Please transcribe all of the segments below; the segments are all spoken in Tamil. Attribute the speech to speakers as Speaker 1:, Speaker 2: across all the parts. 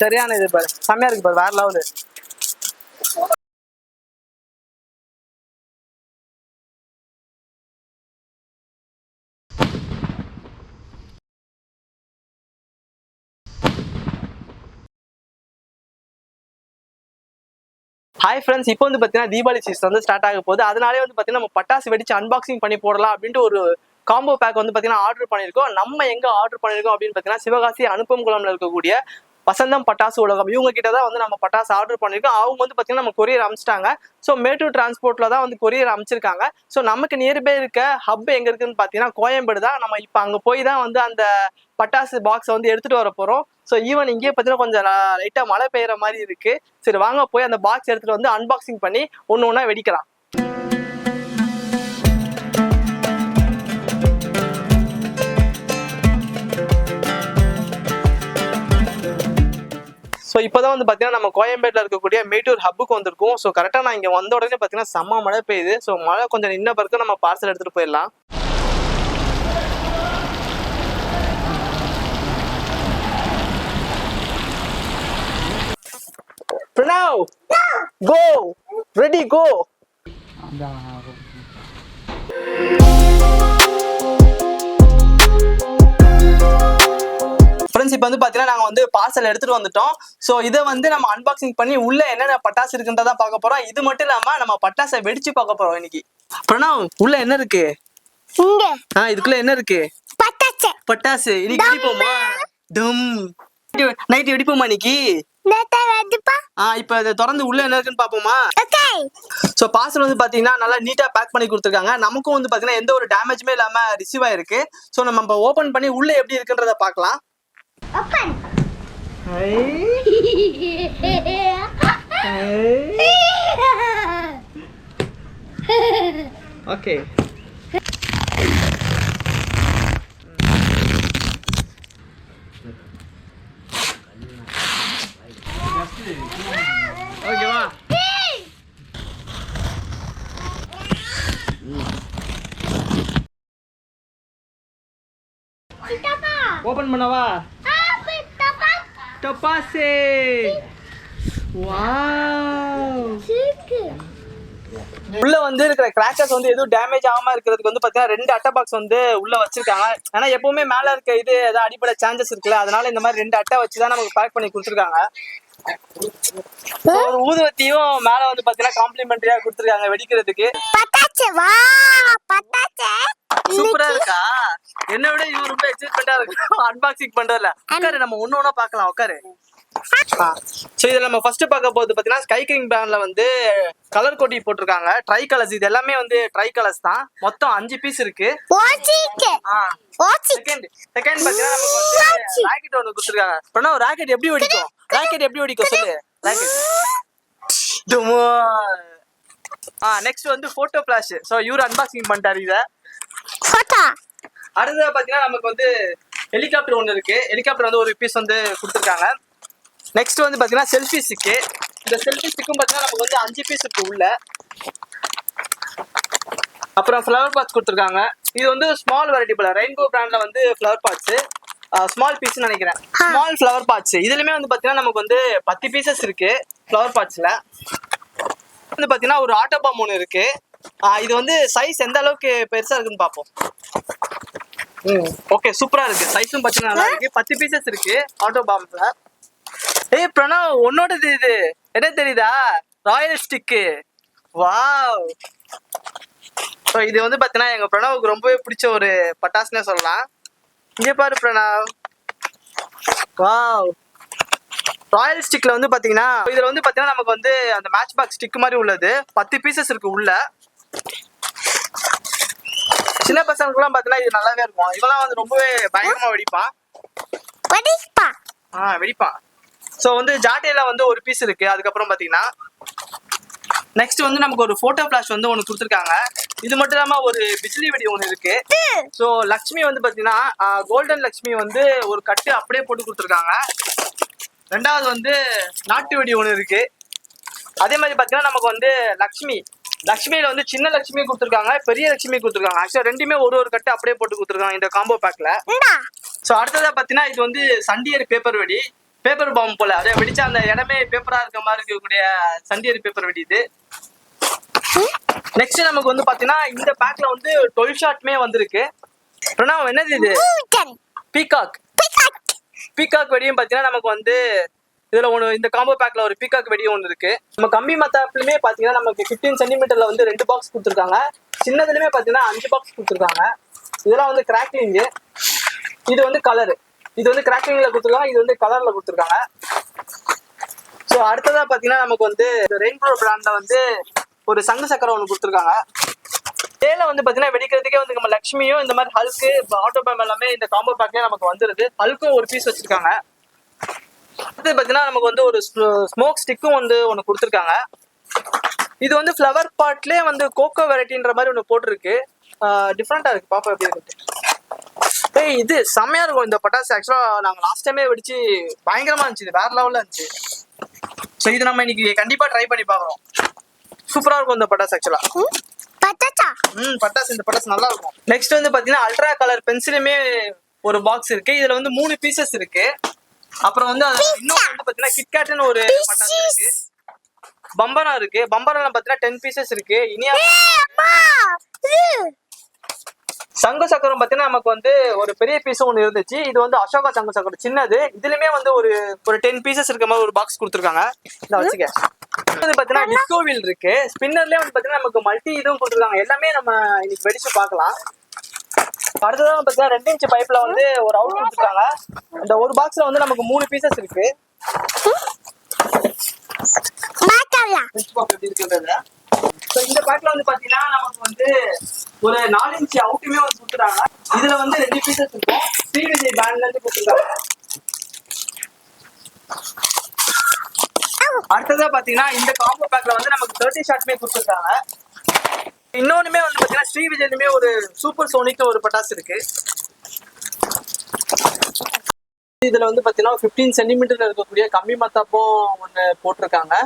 Speaker 1: சரியான இது பாரு, செம்மையா இருக்கு பாரு, வேற லெவலு. ஹாய் ஃப்ரெண்ட்ஸ், இப்போ வந்து பார்த்தீங்கன்னா தீபாவளி சீசன் வந்து ஸ்டார்ட் ஆக போகுது. அதனாலே வந்து பார்த்தீங்கன்னா நம்ம பட்டாசு வெடிச்சு அன்பாக்சிங் பண்ணி போடலாம் அப்படின்ட்டு ஒரு காம்போ பேக் வந்து பார்த்தீங்கன்னா ஆர்டர் பண்ணியிருக்கோம். நம்ம எங்கே ஆர்டர் பண்ணியிருக்கோம் அப்படின்னு பார்த்தீங்கன்னா சிவகாசி அனுப்பங்குளம்ல இருக்கக்கூடிய வசந்தம் பட்டாசு உலகம், இவங்க கிட்ட தான் வந்து நம்ம பட்டாசு ஆர்டர் பண்ணியிருக்கோம். அவங்க வந்து பார்த்தீங்கன்னா நம்ம கொரியர் அனுப்பிச்சிட்டாங்க. ஸோ மேட்டூர் டிரான்ஸ்போர்ட்ல தான் வந்து கொரியர் அனுப்பிச்சிருக்காங்க. ஸோ நமக்கு நியர்பை இருக்க ஹப் எங்க இருக்குன்னு பார்த்தீங்கன்னா கோயம்பேடு தான். நம்ம இப்போ அங்கே போய் தான் வந்து அந்த பட்டாசு பாக்ஸை வந்து எடுத்துட்டு வர போறோம். ஸோ ஈவன் இங்கே பார்த்தீங்கன்னா கொஞ்சம் லைட்டா மழை பெய்யுற மாதிரி இருக்கு. சரி வாங்க போய் அந்த பாக்ஸ் எடுத்துட்டு வந்து அன்பாக்சிங் பண்ணி ஒன்று ஒன்றா வெடிக்கலாம். ஸோ இப்போதான் வந்து பார்த்தீங்கன்னா நம்ம கோயம்பேட்டில் இருக்கக்கூடிய மேட்டூர் ஹப்புக்கு வந்திருக்கோம். ஸோ கரெக்டாக நான் இங்கே வந்த உடனே பார்த்தீங்கன்னா செம்ம மழை பெய்யுது. ஸோ மழை கொஞ்சம் நின்ன பிறகு நம்ம பார்சல் எடுத்துகிட்டு போயிடலாம். Pranav, go, ready, go. Friends, இப்போ வந்து பார்த்தீங்கன்னா நாங்கள் வந்து பார்சல் எடுத்துட்டு வந்துட்டோம். ஸோ இதை வந்து நம்ம அன்பாக்சிங் பண்ணி உள்ள என்னென்ன பட்டாசு இருக்குன்றதா பார்க்க போறோம். இது மட்டும் இல்லாம நம்ம பட்டாசை வெடிச்சு பார்க்க போறோம் இன்னைக்கு. பிரணவ், உள்ள என்ன இருக்கு? இதுக்குள்ள என்ன இருக்கு? பட்டாசு. இன்னைக்கு வெடிப்போமா? டும். நைட் வெடிப்போமா இன்னைக்கு? இப்ப இதை திறந்து உள்ள என்ன இருக்குன்னு பாப்போமா? சோ பார்சல் வந்து பாத்தீங்கன்னா நல்லா நீட்டா பேக் பண்ணி கொடுத்துருக்காங்க. நமக்கும் வந்து பாத்தீங்கன்னா எந்த ஒரு டேமேஜுமே இல்லாம ரிசீவ் ஆயிருக்கு. சோ நம்ம ஓபன் பண்ணி உள்ள எப்படி இருக்குன்றத பாக்கலாம். ஓகே, ஓகேவா? ஓபன் பண்ணவா? டப்பாசே. வாவ், உள்ள வந்து இருக்கிற கிராக்கர்ஸ் வந்து எதுவும் டேமேஜ் ஆகாம இருக்கிறதுக்கு வந்து பாத்தீங்கன்னா 2 அட்டை பாக்ஸ் வந்து உள்ள வச்சிருக்காங்க. ஏன்னா எப்பவுமே மேல இருக்க இது ஏதாவது அடிப்படை சான்சஸ் இருக்குல்ல, அதனால இந்த மாதிரி 2 அட்டை வச்சுதான் நமக்கு பேக் பண்ணி கொடுத்துருக்காங்க. ஒரு ஊதுவத்தியும் மேல வந்து பாத்தீங்கன்னா காம்ப்ளிமெண்டரியா கொடுத்துருக்காங்க வெடிக்கிறதுக்கு. சூப்பரா இருக்கா? என்ன விட இவரு ரொம்ப எக்ஸைட்மெண்டா இருக்கு அன்பாக்சிங் பண்றதுல. உட்காரு, நம்ம ஒண்ணு ஒண்ணா பாக்கலாம். உட்காரு. சோ இதுல நம்ம ஃபர்ஸ்ட் பார்க்க போறது பாத்தீங்கன்னா ஸ்கை கிங் பிராண்ட்ல வந்து கலர் கோட்டி போட்டிருக்காங்க. ட்ரை கலர்ஸ், இது எல்லாமே வந்து ட்ரை கலர்ஸ் தான். மொத்தம் 5 பீஸ் இருக்கு. செகண்ட் பாத்தீங்கன்னா நமக்கு வந்து ராக்கெட் ஒன்னு கொடுத்துருக்காங்க. பிரணவ், ராக்கெட் எப்படி வெடிக்கும்? ராக்கெட் எப்படி வெடிக்கும் சொல்லு. ராக்கெட். நெக்ஸ்ட் வந்து போட்டோ ஃபிளாஷ். சோ இவரு அன்பாக்சிங் பண்ணிட்டாரு இத. அடுத்தது பாத்தீங்கன்னா நமக்கு வந்து ஹெலிகாப்டர் ஒன்னு இருக்கு. ஹெலிகாப்டர் வந்து ஒரு பீஸ் வந்து கொடுத்துருக்காங்க. நெக்ஸ்ட் வந்து பாத்தீங்கன்னா செல்ஃபி ஸ்டிக்கு. இந்த செல்ஃபி ஸ்டிக்கும் பாத்தீங்கன்னா நமக்கு வந்து 5 பீஸ் இருக்கு உள்ள. அப்புறம் ஃப்ளவர் பாட்ஸ் கொடுத்துருக்காங்க. இது வந்து ஸ்மால் வெரைட்டி போல, ரெயின்போ பிராண்ட்ல வந்து ஃப்ளவர் பாட்ஸ் ஸ்மால் பீஸ் நினைக்கிறேன். ஸ்மால் ஃப்ளவர் பாட்ஸ் இதுலயுமே வந்து பாத்தீங்கன்னா நமக்கு வந்து 10 பீசஸ் இருக்கு. ஃப்ளவர் பாட்ஸ்ல வந்து பாத்தீங்கன்னா ஒரு ஆட்டோ பாம் ஒன்று இருக்கு. இது வந்து சைஸ் எந்த அளவுக்கு பெருசா இருக்குன்னு பாப்போம். ஓகே, சூப்பரா இருக்கு. சைஸும் பாத்தீங்கன்னா நல்லா இருக்கு. 10 பீசஸ் இருக்கு ஆட்டோ பாம்ல. ஏய் பிரணவ், உன்னோடது இது என்ன தெரியுதா? Royal stick. வாவ். ஸோ இது வந்து பாத்தீங்கன்னா எங்க பிரணவுக்கு ரொம்பவே பிடிச்ச ஒரு பட்டாசுன்னே சொல்லலாம். இங்க பாரு பிரணவ். வாவ். ராயல் ஸ்டிக்ல வந்து பாத்தீங்கன்னா இதுல வந்து பாத்தீங்கன்னா நமக்கு வந்து அந்த மேட்ச் பாக்ஸ் ஸ்டிக் மாதிரி உள்ளது. 10 பீசஸ் இருக்கு உள்ள. சின்ன பசங்களுக்குலாம் பாத்தீங்கன்னா இது நல்லாவே இருக்கும். இவெல்லாம் வந்து ரொம்பவே பயங்கரமா வெடிப்பான். வெடிப்பான். ஸோ வந்து ஜாட்டையில வந்து ஒரு பீஸ் இருக்கு. அதுக்கப்புறம் பாத்தீங்கன்னா நெக்ஸ்ட் வந்து நமக்கு ஒரு போட்டோ ஃபிளாஷ் வந்து ஒன்று கொடுத்துருக்காங்க. இது மட்டும் இல்லாம ஒரு பிஜ்லி வெடி ஒண்ணு இருக்கு. சோ லட்சுமி வந்து பாத்தீங்கன்னா கோல்டன் லட்சுமி வந்து ஒரு கட்டு அப்படியே போட்டு கொடுத்துருக்காங்க. ரெண்டாவது வந்து நாட்டு வெடி ஒண்ணு இருக்கு. அதே மாதிரி பாத்தீங்கன்னா நமக்கு வந்து லட்சுமியில வந்து சின்ன லட்சுமி கொடுத்துருக்காங்க, பெரிய லட்சுமி கொடுத்துருக்காங்க. ஆக்சுவலா ரெண்டுமே ஒரு கட்டு அப்படியே போட்டு கொடுத்துருக்காங்க இந்த காம்போ பேக்ல. சோ அடுத்ததா பாத்தீங்கன்னா இது வந்து சண்டியர் பேப்பர் வெடி, பேப்பர் பாம்பு போல, அதே வெடிச்சா அந்த இடமே பேப்பரா இருக்க மாதிரி இருக்கக்கூடிய சண்டியர் பேப்பர் வெடி இது. நெக்ஸ்ட் நமக்கு வந்து பாத்தீங்கன்னா இந்த பேக்ல வந்து 12 ஷாட்மே வந்திருக்கு. பிரணவ் என்னது இது? பீகாக் வெடியும் பாத்தீங்கன்னா நமக்கு வந்து இதுல ஒண்ணு இந்த காம்போ பேக்ல ஒரு பீகாக் வெடியும் ஒண்ணு இருக்கு. நம்ம கம்பி மத்தாப்புலயுமே பாத்தீங்கன்னா நமக்கு 15 சென்டிமீட்டர்ல வந்து 2 பாக்ஸ் கொடுத்துருக்காங்க. சின்னதுலயுமே பாத்தீங்கன்னா 5 பாக்ஸ் கொடுத்துருக்காங்க. இதெல்லாம் வந்து கிராக்லிங். இது வந்து கலர், இது வந்து கிராக்லிங்ல கொடுத்துருக்காங்க, இது வந்து கலர்ல கொடுத்துருக்காங்க. ஸோ அடுத்ததா பாத்தீங்கன்னா நமக்கு வந்து ரெயின்போ பிராண்ட்ல வந்து ஒரு சங்கு சக்கரம் ஒன்று கொடுத்துருக்காங்க. டேல வந்து பாத்தீங்கன்னா வெடிக்கிறதுக்கே வந்து நம்ம லட்சுமியும் இந்த மாதிரி ஹல்க்கு ஆட்டோ பம் எல்லாமே இந்த காம்போ பேக்லயே நமக்கு வந்துருது. ஹல்க்கும் ஒரு பீஸ் வச்சிருக்காங்க. அடுத்து பாத்தீங்கன்னா நமக்கு வந்து ஒரு ஸ்மோக் ஸ்டிக்கும் வந்து ஒன்று கொடுத்துருக்காங்க. இது வந்து ஃப்ளவர் பாட்லயே வந்து கோகோ வெரைட்டின்ற மாதிரி ஒன்று போட்டிருக்கு. டிஃப்ரெண்டா இருக்கு, பாப்பா எப்படி இருக்கு. இது செம்மையா இருக்கும் இந்த பட்டாசு. ஆக்சுவலா நாங்க லாஸ்ட் டைமே வெடிச்சு பயங்கரமா இருந்துச்சு, வேற லெவல்ல இருந்துச்சு. ஸோ இது நம்ம இன்னைக்கு கண்டிப்பா ட்ரை பண்ணி பாக்குறோம். சூப்பரா இருக்கும் இந்த பட்டாசு. ஆக்சுவலா பட்டாசு, இந்த பட்டாசு நல்லா இருக்கும். நெக்ஸ்ட் வந்து பாத்தீங்கன்னா அல்ட்ரா கலர் பென்சிலுமே ஒரு பாக்ஸ் இருக்கு. இதுல வந்து 3 பீசஸ் இருக்கு. அப்புறம் வந்து இன்னும் வந்து பாத்தீங்கன்னா கிட்கேட்னு ஒரு பட்டாசு இருக்கு. பம்பரா இருக்கு. பம்பரால பாத்தீங்கன்னா 10 பீசஸ் இருக்கு. இனியா சங்கு சக்கரம் பாத்தீங்கன்னா நமக்கு வந்து ஒரு பெரிய பீஸ் ஒன்று இருந்துச்சு. இது வந்து அசோகா சங்கு சக்கரம் சின்னது. இதுலயுமே வந்து ஒரு 10 பீசஸ் இருக்க மாதிரி ஒரு பாக்ஸ் கொடுத்துருக்காங்க. இதை வச்சுக்க. வந்து பாத்தீங்கன்னா டிஸ்கோ வீல் இருக்கு. ஸ்பின்னர்லயே வந்து பாத்தீங்கன்னா நமக்கு மல்டி இதுவும் கொடுத்துருக்காங்க. எல்லாமே நம்ம இன்னைக்கு வெடிச்சு பார்க்கலாம். அடுத்ததான் பாத்தீங்கன்னா 2 இன்ச் பைப்ல வந்து ஒரு அவுட் கொடுத்துருக்காங்க. அந்த ஒரு பாக்ஸ்ல வந்து நமக்கு 3 பீசஸ் இருக்கு. இந்த பேக்ல வந்து பாத்தீங்கன்னா நமக்கு வந்து ஒரு 4 இன்ச் அவுட்டுமே வந்து கொடுத்துறாங்க. இதுல வந்து 2 பீசஸ் இருக்கும். ஸ்ரீ விஜய் பேண்ட்ல இருந்து கொடுத்துருக்காங்க. அடுத்ததா பாத்தீங்கன்னா இந்த காம்போ பேக்ல வந்து நமக்கு 30 ஷாட்மே கொடுத்துருக்காங்க. இன்னொன்னுமே வந்து பாத்தீங்கன்னா ஸ்ரீ விஜய்லுமே ஒரு சூப்பர் சோனிக் ஒரு பட்டாசு இருக்கு. இதுல வந்து பாத்தீங்கன்னா 15 சென்டிமீட்டர்ல இருக்கக்கூடிய கம்பி மத்தாப்பும் ஒண்ணு போட்டிருக்காங்க.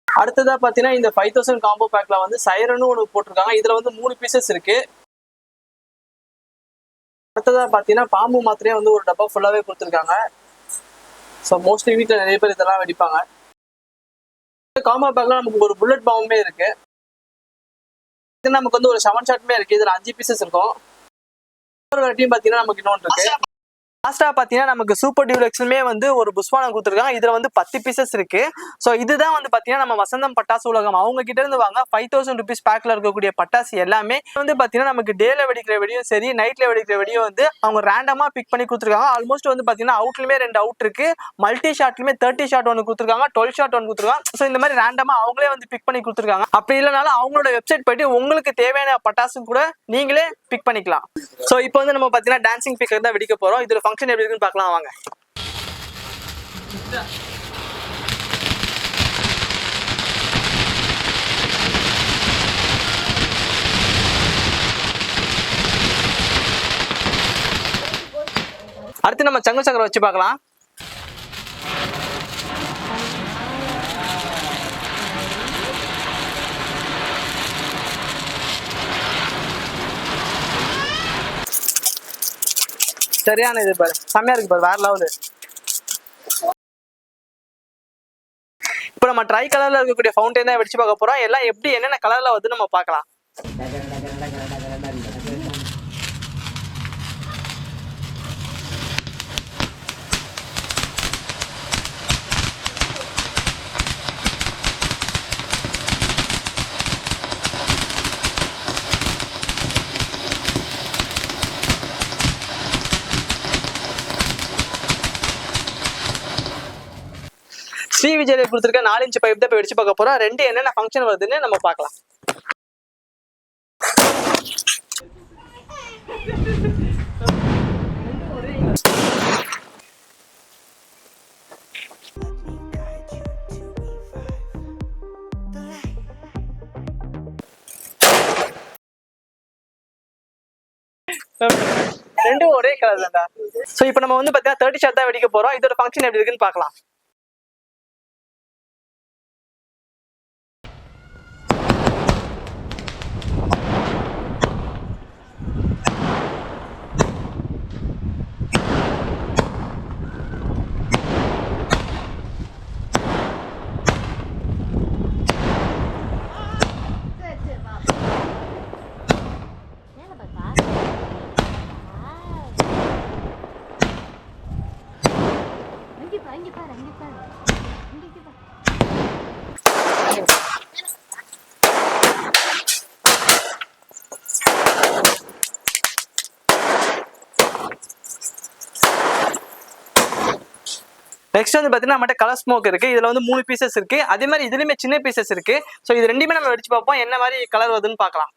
Speaker 1: அடுத்ததா பாத்தீங்கன்னா இந்த 5000 காம்போ பேக்ல வந்து சைரனும் ஒன்று போட்டிருக்காங்க. இதுல வந்து 3 பீசஸ் இருக்கு. அடுத்ததா பாத்தீங்கன்னா பாம்பு மாத்திரையே வந்து ஒரு டப்பா ஃபுல்லாவே கொடுத்துருக்காங்க. ஸோ மோஸ்ட்லி வீட்டில் நிறைய பேர் இதெல்லாம் வெடிப்பாங்க. காம்போ பேக்ல நமக்கு ஒரு புல்லட் பாம்புமே இருக்கு. இது நமக்கு வந்து ஒரு 7 ஷாட்மே இருக்கு. இதுல 5 பீசஸ் இருக்கும். ஒரு வெரைட்டியும் பாத்தீங்கன்னா நமக்கு இன்னொன்று இருக்கு. லாஸ்டா பாத்தீங்கன்னா நமக்கு சூப்பர் டியூலக்ஸ்லுமே வந்து ஒரு புஷ்வானம் கொடுத்துருக்காங்க. இதுல வந்து 10 பீசஸ் இருக்கு. ஸோ இதுதான் வந்து பாத்தீங்கன்னா நம்ம வசந்தம் பட்டாசு உலகம் அவங்க கிட்ட இருந்து வாங்க 5000 ருபீஸ் பேக்ல இருக்கக்கூடிய பட்டாசு எல்லாமே வந்து பாத்தீங்கன்னா நமக்கு டேல வெடிக்கிற வெடியும் சரி, நைட்ல வெடிக்கிற வெடியும் வந்து அவங்க ரேண்டமா பிக் பண்ணி கொடுத்துருக்காங்க. ஆல்மோஸ்ட் வந்து பாத்தீங்கன்னா அவுட்லுமே 2 அவுட் இருக்கு. மல்டி ஷாட்லுமே 30 ஷாட் ஒன்று கொடுத்துருக்காங்க, 12 ஷாட் ஒன்று கொடுத்துருக்காங்க. ஸோ இந்த மாதிரி ரேண்டமா அவங்களே வந்து பிக் பண்ணி கொடுத்துருக்காங்க. அப்படி இல்லைனாலும் அவங்களோட வெப்சைட் போயிட்டு உங்களுக்கு தேவையான பட்டாசு கூட நீங்களே பிக் பண்ணிக்கலாம். ஸோ இப்போ வந்து நம்ம பாத்தீங்கன்னா டான்சிங் பிக்கர் தான் வெடிக்க போறோம். இதுல ஃபங்க்ஷன் எப்படி இருக்குன்னு பார்க்கலாம் வாங்க. அடுத்து நம்ம சங்கு சக்கரம் வச்சு பார்க்கலாம். சரியான இது பாரு, செம்மையா இருக்கு பாரு, வேற லெவலு. இப்போ நம்ம ட்ரை கலர்ல இருக்கக்கூடிய ஃபவுண்டைன் தான் வெடிச்சு பார்க்க போறோம். எல்லாம் எப்படி என்னென்ன கலர்ல வந்து நம்ம பார்க்கலாம். ஸ்ரீ விஜய் கொடுத்துருக்க 4 இன்ச் பைப் தான் இப்போ வெடிச்சு பார்க்க போறோம். 2 என்னென்ன ஃபங்க்ஷன் வருதுன்னு நம்ம பார்க்கலாம். ரெண்டும் ஒரே கலர் தான்டா. சோ இப்போ நம்ம வந்து பாத்தீங்கன்னா 30 ஷாட் தான் வெடிக்க போறோம். இதோட ஃபங்க்ஷன் எப்படி இருக்குன்னு பார்க்கலாம். நெக்ஸ்ட் வந்து பாத்தீங்கன்னா நம்மகிட்ட கலர் ஸ்மோக் இருக்கு. இதுல வந்து 3 பீசஸ் இருக்கு. அதே மாதிரி இதுலயுமே சின்ன பீசஸ் இருக்கு. சோ இது ரெண்டுமே நம்ம வெடிச்சு பார்ப்போம், என்ன மாதிரி கலர் வருதுன்னு பார்க்கலாம்.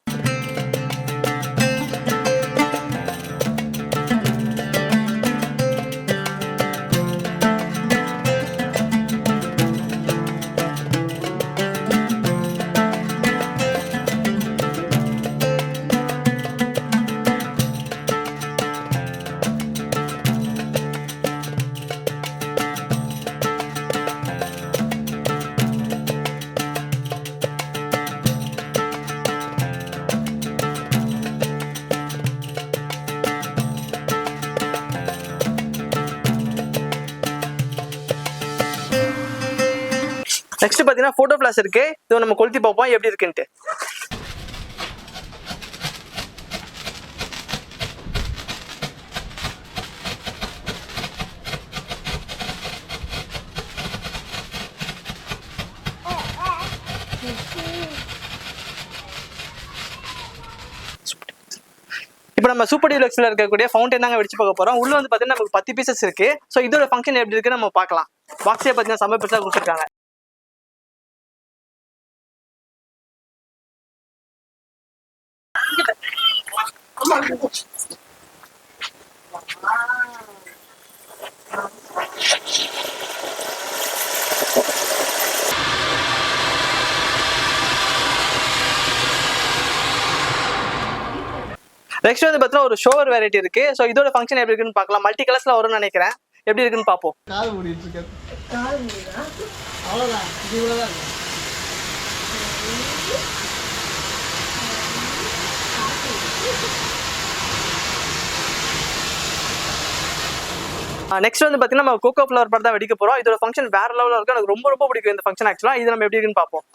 Speaker 1: நெக்ஸ்ட் பாத்தீங்கன்னா போட்டோ ஃபிளாஷ் இருக்கு. இது நம்ம கொளுத்தி பார்ப்போம் எப்படி இருக்குன்ட்டு. இப்போ நம்ம சூப்பர் டீலக்ஸ்ல இருக்கக்கூடிய ஃபவுண்டைன் தாங்க வெடிச்சு பார்க்க போறோம். உள்ள வந்து பாத்தீங்கன்னா நமக்கு 10 பீசஸ் இருக்கு. சோ இதோட ஃபங்க்ஷன் எப்படி இருக்குன்னு நம்ம பார்க்கலாம். பாக்ஸே பாத்தீங்கன்னா செம்ம பெருசா கொடுத்துருக்காங்க. நெக்ஸ்ட் வந்து பாத்தீங்கன்னா ஒரு ஷோவர் வெரைட்டி இருக்கு. சோ இதோட ஃபங்க்ஷன் எப்படி இருக்குன்னு பார்க்கலாம். மல்டி கலர்ஸ்ல வரும்னு நினைக்கிறேன். எப்படி இருக்குன்னு பார்ப்போம்.
Speaker 2: காது மூடிட்டு இருக்க. காது மூடினா அவ்வளவுதான். இது இவ்வளவுதான்.
Speaker 1: நெக்ஸ்ட் வந்து பாத்தீங்கன்னா நம்ம கோகோ ஃப்ளவர் படம் தான் வெடிக்க போறோம். இதோட ஃபங்க்ஷன் வேற லெவல்ல இருக்கு. எனக்கு ரொம்ப ரொம்ப பிடிக்கும் இந்த ஃபங்க்ஷன். ஆக்சுவலா இது நம்ம எப்படி இருக்குன்னு பார்ப்போம்.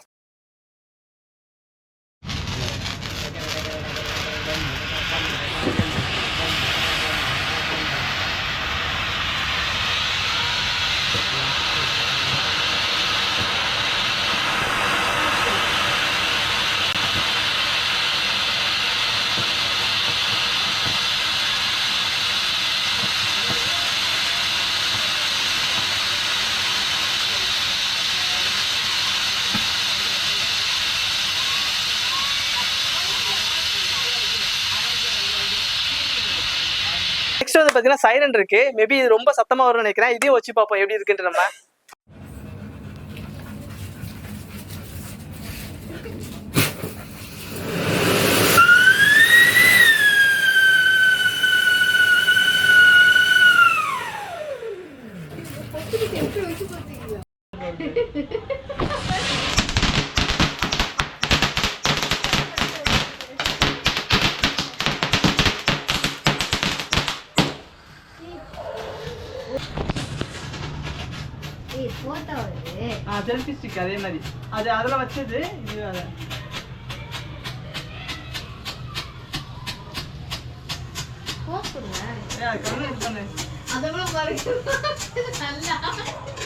Speaker 1: நெக்ஸ்ட் வந்து பாத்தீங்கன்னா சைரன் இருக்கு. மேபி இது ரொம்ப சத்தமா வரும்னு நினைக்கிறேன். இதையும் வச்சு பார்ப்போம் எப்படி இருக்குன்னு நம்ம. செல்ஃபி ஸ்டிக் அதே மாதிரி அது அதுல வச்சது. இது அத போஸ்ட் பண்ணுங்க. ஏய் கண்ணு பண்ணு. அதெல்லாம் பாருங்க. நல்லா